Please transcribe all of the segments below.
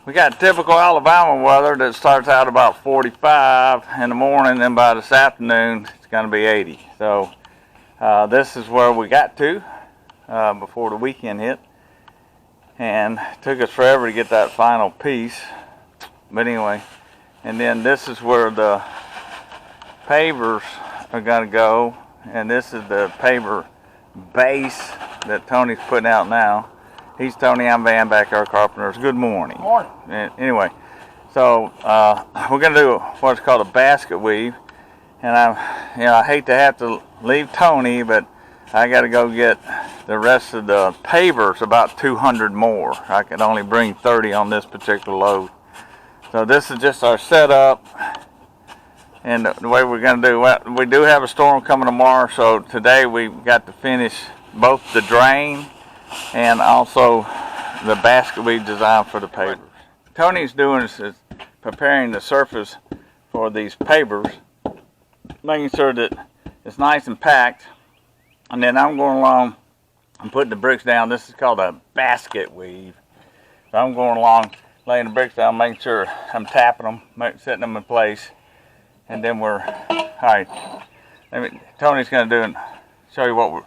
We got typical Alabama weather that starts out about 45 in the morning, and by this afternoon it's going to be 80. So this is where we got to before the weekend hit, and it took us forever to get that final piece. But anyway, and then this is where the pavers are going to go, and this is the paver base that Tony's putting out now. He's Tony, I'm Van, backyard carpenters. Good morning. Morning. Anyway, so we're going to do what's called a basket weave, and I hate to have to leave Tony, but I got to go get the rest of the pavers, about 200 more. I could only bring 30 on this particular load. So this is just our setup, and the way we're going to do it. We do have a storm coming tomorrow, so today we got to finish both the drain and also the basket we designed for the pavers. Tony's doing is preparing the surface for these pavers, making sure that it's nice and packed, and then I'm going along and putting the bricks down. This is called a basket weave. So I'm going along, laying the bricks down, making sure I'm tapping them, setting them in place, and then we're, all right, Tony's going to do and show you what we're,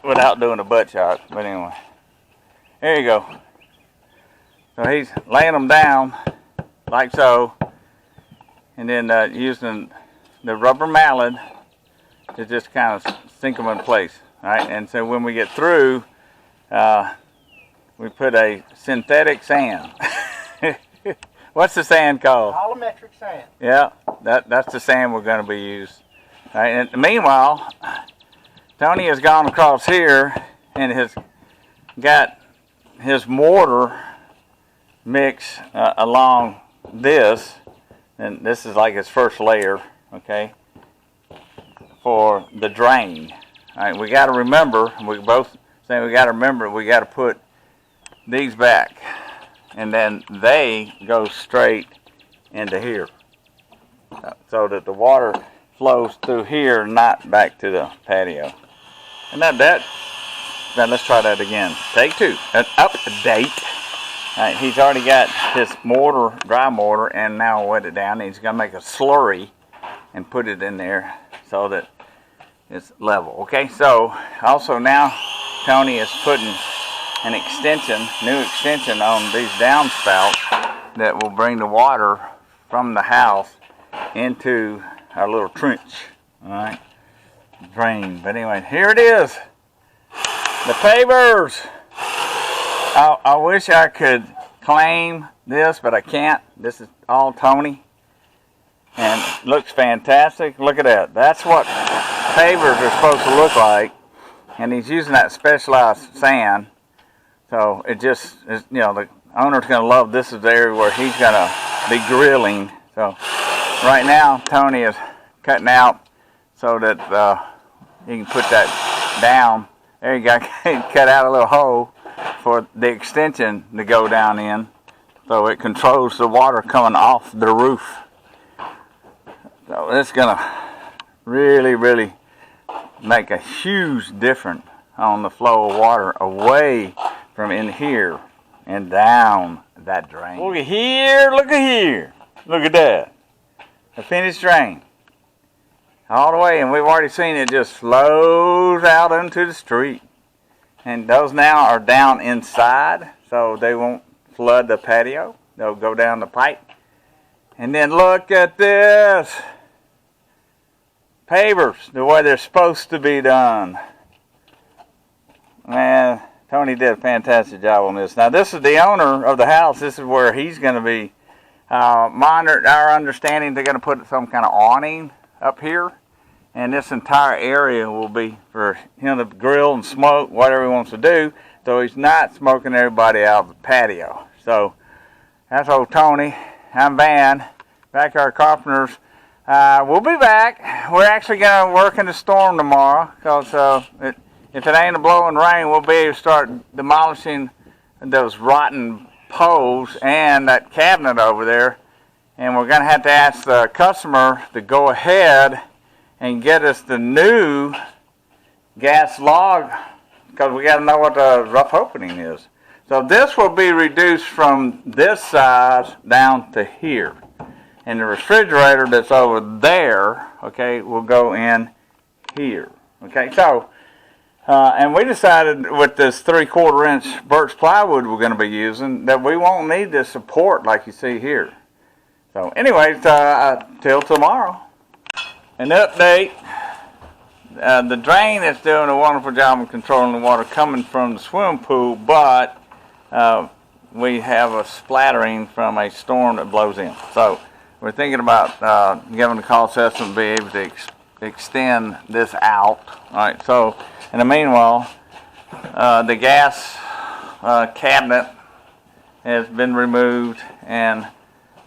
without doing a butt shot, but anyway, there you go. So he's laying them down like so, and then using the rubber mallet to just kind of sink them in place. All right, and so when we get through, we put a synthetic sand. What's the sand called? Volumetric sand. Yeah, that's the sand we're going to be using. All right, and meanwhile, Tony has gone across here and has got his mortar mix along this, and this is like his first layer, okay, for the drain. All right, we got to remember, we both saying we got to remember, we got to put these back, and then they go straight into here, so that the water flows through here, not back to the patio. And now let's try that again. Take two. Update. Right, he's already got his mortar, dry mortar, and now wet it down. He's gonna make a slurry and put it in there so that it's level. Okay, so also now Tony is putting an extension, new extension on these downspouts that will bring the water from the house into our little trench. All right. Drain. But anyway, here it is, the pavers. I wish I could claim this, but I can't. This is all Tony, and it looks fantastic. Look at that. That's what pavers are supposed to look like, and he's using that specialized sand, so it just is, you know, the owner's going to love this. Is the area where he's going to be grilling. So right now Tony is cutting out so that you can put that down. There you go. Cut out a little hole for the extension to go down in, so it controls the water coming off the roof. So it's gonna really make a huge difference on the flow of water away from in here and down that drain. Look at here, look at here. Look at that. The finished drain. All the way, and we've already seen it just flows out into the street. And those now are down inside, so they won't flood the patio. They'll go down the pipe. And then look at this. Pavers, the way they're supposed to be done. Man, Tony did a fantastic job on this. Now this is the owner of the house. This is where he's going to be monitored. Our understanding, they're going to put some kind of awning up here, and this entire area will be for him to grill and smoke whatever he wants to do, so he's not smoking everybody out of the patio. So that's old Tony. I'm Van, backyard carpenters. We'll be back. We're actually going to work in the storm tomorrow, because if it ain't a blowing rain, we'll be able to start demolishing those rotten poles and that cabinet over there. And we're going to have to ask the customer to go ahead and get us the new gas log, because we got to know what the rough opening is. So this will be reduced from this size down to here. And the refrigerator that's over there, okay, will go in here. Okay, so, and we decided with this 3/4 inch birch plywood we're going to be using that we won't need this support like you see here. So anyways, till tomorrow. An update. The drain is doing a wonderful job of controlling the water coming from the swimming pool, but we have a splattering from a storm that blows in. So we're thinking about giving the cost estimate to be able to extend this out. All right. So in the meanwhile, the gas cabinet has been removed and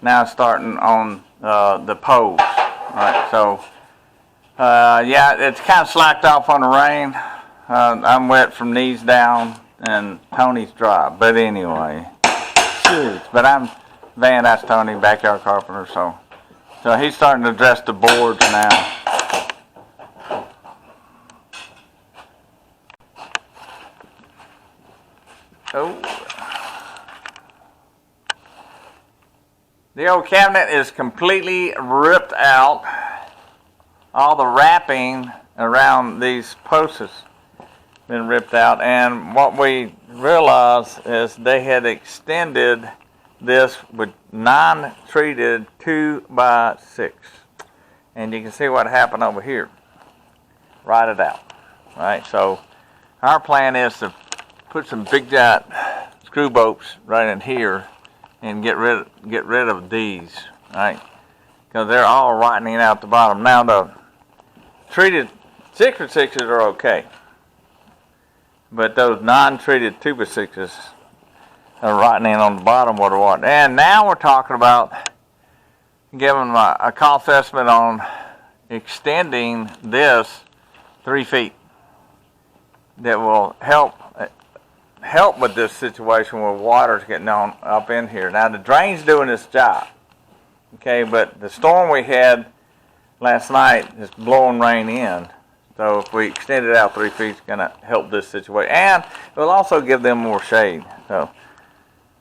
now starting on the poles. All right. So yeah, it's kind of slacked off on the rain. I'm wet from knees down, and Tony's dry. But anyway, but that's Tony, backyard carpenter. So he's starting to dress the boards now. Oh, the old cabinet is completely ripped out. All the wrapping around these posts has been ripped out, and what we realized is they had extended this with non-treated 2x6, and you can see what happened over here. Write it out. All right, so our plan is to put some big giant screw bolts right in here and get rid of these. All right, because they're all rotting out the bottom. Now the treated 6x6s are okay, but those non-treated 2x6s are rotting in on the bottom of the water. And now we're talking about giving a cost estimate on extending this 3 feet. That will help with this situation where water's getting on up in here. Now the drain's doing its job, okay, but the storm we had last night is blowing rain in. So if we extend it out 3 feet, it's going to help this situation, and it will also give them more shade. So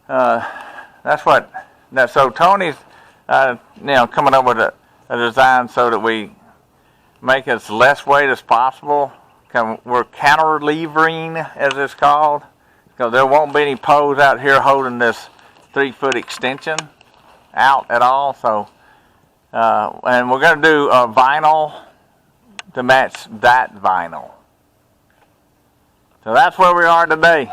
so Tony's coming up with a design so that we make as less weight as possible. We're cantilevering, as it's called, because there won't be any poles out here holding this 3-foot extension out at all. So, and we're going to do vinyl to match that vinyl. So that's where we are today.